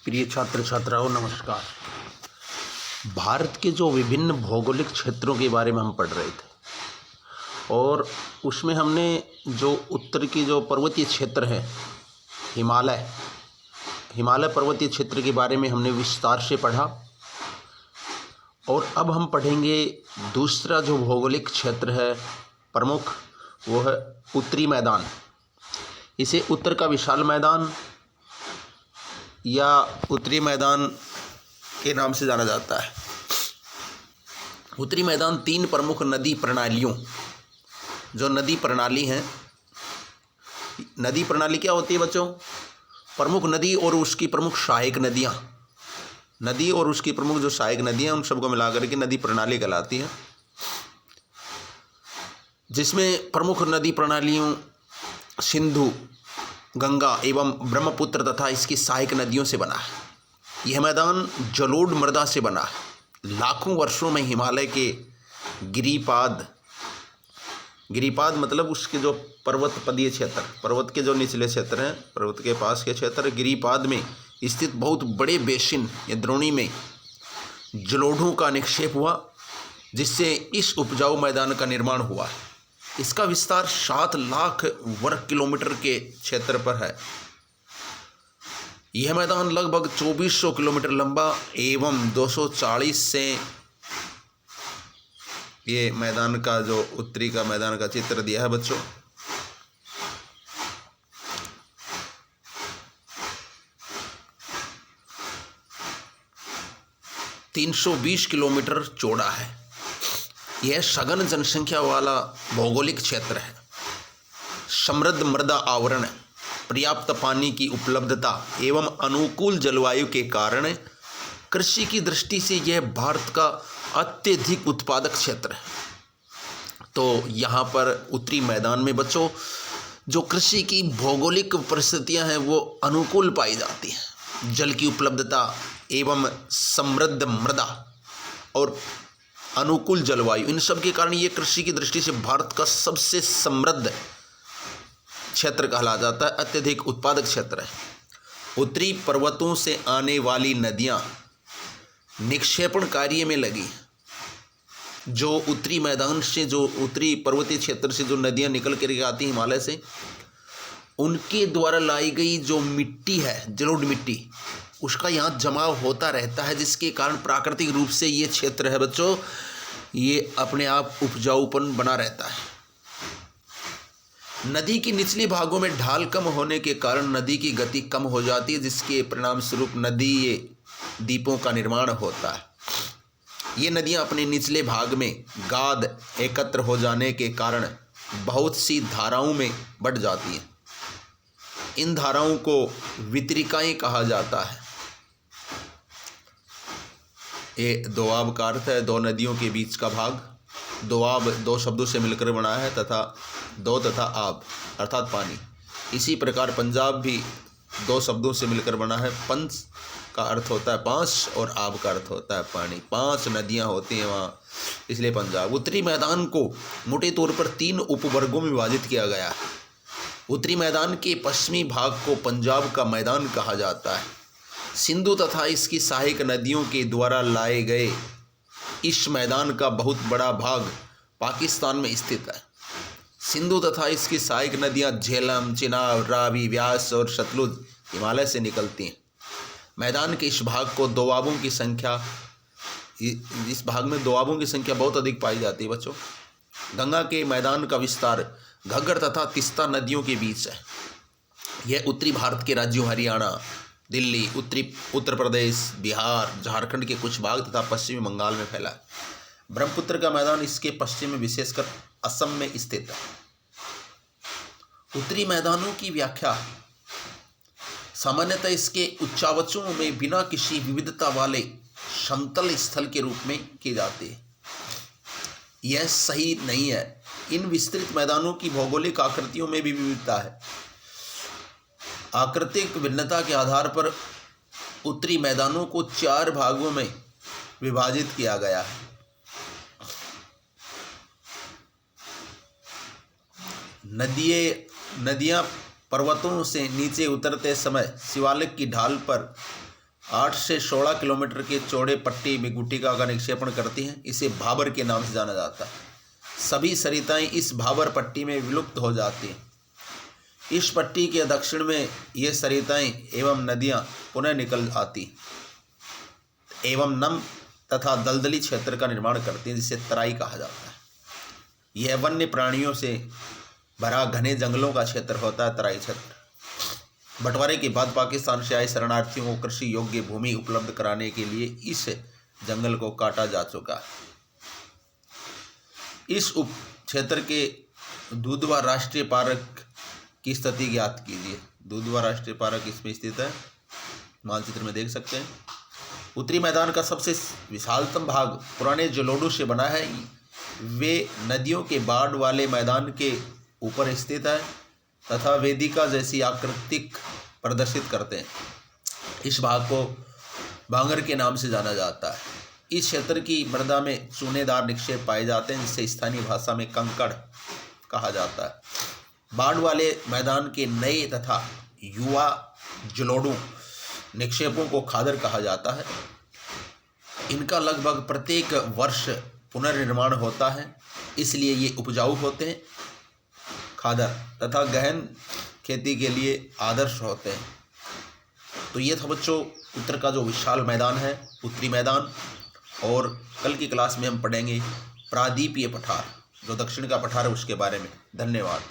प्रिय छात्र छात्राओं नमस्कार। भारत के जो विभिन्न भौगोलिक क्षेत्रों के बारे में हम पढ़ रहे थे और उसमें हमने जो उत्तर की जो पर्वतीय क्षेत्र है हिमालय पर्वतीय क्षेत्र के बारे में हमने विस्तार से पढ़ा। और अब हम पढ़ेंगे दूसरा जो भौगोलिक क्षेत्र है प्रमुख, वो है उत्तरी मैदान। इसे उत्तर का विशाल मैदान या उत्तरी मैदान के नाम से जाना जाता है। उत्तरी मैदान तीन प्रमुख नदी प्रणालियों, जो नदी प्रणाली हैं, नदी प्रणाली क्या होती है बच्चों? प्रमुख नदी और उसकी प्रमुख सहायक नदियाँ, नदी और उसकी प्रमुख जो सहायक नदियाँ, उन सबको मिलाकर के नदी प्रणाली कहलाती है, जिसमें प्रमुख नदी प्रणालियों सिंधु, गंगा एवं ब्रह्मपुत्र तथा इसकी सहायक नदियों से बना है। यह मैदान जलोढ़ मृदा से बना है। लाखों वर्षों में हिमालय के गिरिपाद मतलब उसके जो पर्वतपदीय क्षेत्र, पर्वत के जो निचले क्षेत्र हैं, पर्वत के पास के क्षेत्र, गिरिपाद में स्थित बहुत बड़े बेसिन या द्रोणी में जलोढ़ों का निक्षेप हुआ, जिससे इस उपजाऊ मैदान का निर्माण हुआ है। इसका विस्तार 7 लाख वर्ग किलोमीटर के क्षेत्र पर है। यह मैदान लगभग 2400 किलोमीटर लंबा एवं 240 से, ये मैदान का जो उत्तरी का मैदान का चित्र दिया है बच्चों, (320 किलोमीटर चौड़ा है। यह सघन जनसंख्या वाला भौगोलिक क्षेत्र है। समृद्ध मृदा आवरण, पर्याप्त पानी की उपलब्धता एवं अनुकूल जलवायु के कारण कृषि की दृष्टि से यह भारत का अत्यधिक उत्पादक क्षेत्र है। तो यहाँ पर उत्तरी मैदान में बच्चों जो कृषि की भौगोलिक परिस्थितियाँ हैं वो अनुकूल पाई जाती हैं। जल की उपलब्धता एवं समृद्ध मृदा और अनुकूल जलवायु, इन सब के कारण ये कृषि की दृष्टि से भारत का सबसे समृद्ध क्षेत्र कहला जाता है, अत्यधिक उत्पादक क्षेत्र है। उत्तरी पर्वतों से आने वाली नदियां निक्षेपण कार्य में लगी। जो उत्तरी मैदान से, जो उत्तरी पर्वतीय क्षेत्र से जो नदियां निकल कर आती हैं हिमालय से, उनके द्वारा लाई गई जो मिट्टी है, जलोढ़ मिट्टी, उसका यहाँ जमाव होता रहता है, जिसके कारण प्राकृतिक रूप से ये क्षेत्र है बच्चों, ये अपने आप उपजाऊपन बना रहता है। नदी के निचले भागों में ढाल कम होने के कारण नदी की गति कम हो जाती है, जिसके परिणाम स्वरूप नदी द्वीपों का निर्माण होता है। ये नदियाँ अपने निचले भाग में गाद एकत्र हो जाने के कारण बहुत सी धाराओं में बढ़ जाती हैं। इन धाराओं को वितरिकाएं कहा जाता है। ये दोआब का अर्थ है दो नदियों के बीच का भाग। दोआब दो शब्दों से मिलकर बना है, दो तथा आब अर्थात पानी। इसी प्रकार पंजाब भी दो शब्दों से मिलकर बना है। पंच का अर्थ होता है 5 और आब का अर्थ होता है पानी। 5 नदियां होती हैं वहाँ, इसलिए पंजाब। उत्तरी मैदान को मोटे तौर पर 3 उपवर्गों में विभाजित किया गया है। उत्तरी मैदान के पश्चिमी भाग को पंजाब का मैदान कहा जाता है। सिंधु तथा इसकी सहायक नदियों के द्वारा लाए गए इस मैदान का बहुत बड़ा भाग पाकिस्तान में स्थित है। सिंधु तथा इसकी सहायक नदियां झेलम, चिनाब, रावी, व्यास और सतलुज हिमालय से निकलती हैं। मैदान के इस भाग को दोआबों की संख्या, इस भाग में दोआबों की संख्या बहुत अधिक पाई जाती है बच्चों। गंगा के मैदान का विस्तार घग्गर तथा तीस्ता नदियों के बीच है। यह उत्तरी भारत के राज्यों हरियाणा, दिल्ली, उत्तर प्रदेश, बिहार, झारखंड के कुछ भाग तथा पश्चिमी बंगाल में फैला है। ब्रह्मपुत्र का मैदान इसके पश्चिम में विशेषकर असम में स्थित है। उत्तरी मैदानों की व्याख्या सामान्यतः इसके उच्चावचों में बिना किसी विविधता वाले समतल स्थल के रूप में की जाती है। यह सही नहीं है। इन विस्तृत मैदानों की भौगोलिक आकृतियों में भी विविधता है। आकृतिक भिन्नता के आधार पर उत्तरी मैदानों को 4 भागों में विभाजित किया गया है। नदियाँ पर्वतों से नीचे उतरते समय शिवालिक की ढाल पर 8 से 16 किलोमीटर के चौड़े पट्टी में गुटिका का निक्षेपण करती हैं। इसे भाबर के नाम से जाना जाता है। सभी सरिताएं इस भाबर पट्टी में विलुप्त हो जाती हैं। इस पट्टी के दक्षिण में ये सरिताएं एवं नदियां पुनः निकल आती एवं नम तथा दलदली क्षेत्र का निर्माण करती हैं, जिसे तराई कहा जाता है। यह वन्य प्राणियों से भरा घने जंगलों का क्षेत्र होता है, तराई क्षेत्र। बंटवारे के बाद पाकिस्तान से आए शरणार्थियों को कृषि योग्य भूमि उपलब्ध कराने के लिए इस जंगल को काटा जा चुका है। इस उप क्षेत्र के दुधवा राष्ट्रीय पार्क की स्थिति ज्ञात कीजिए। दुधवा राष्ट्रीय पार्क इसमें स्थित है, मानचित्र में देख सकते हैं। उत्तरी मैदान का सबसे विशालतम भाग पुराने जलोढ़ों से बना है। वे नदियों के बाढ़ वाले मैदान के ऊपर स्थित है तथा वेदिका जैसी आकृतिक प्रदर्शित करते हैं। इस भाग को भांगर के नाम से जाना जाता है। इस क्षेत्र की मृदा में चूनेदार निक्षेप पाए जाते हैं, जिसे स्थानीय भाषा में कंकड़ कहा जाता है। बाढ़ वाले मैदान के नए तथा युवा जलोढ़ों निक्षेपों को खादर कहा जाता है। इनका लगभग प्रत्येक वर्ष पुनर्निर्माण होता है, इसलिए ये उपजाऊ होते हैं। खादर तथा गहन खेती के लिए आदर्श होते हैं। तो ये था बच्चों उत्तर का जो विशाल मैदान है, उत्तरी मैदान। और कल की क्लास में हम पढ़ेंगे प्रादीपीय पठार, जो दक्षिण का पठार है उसके बारे में। धन्यवाद।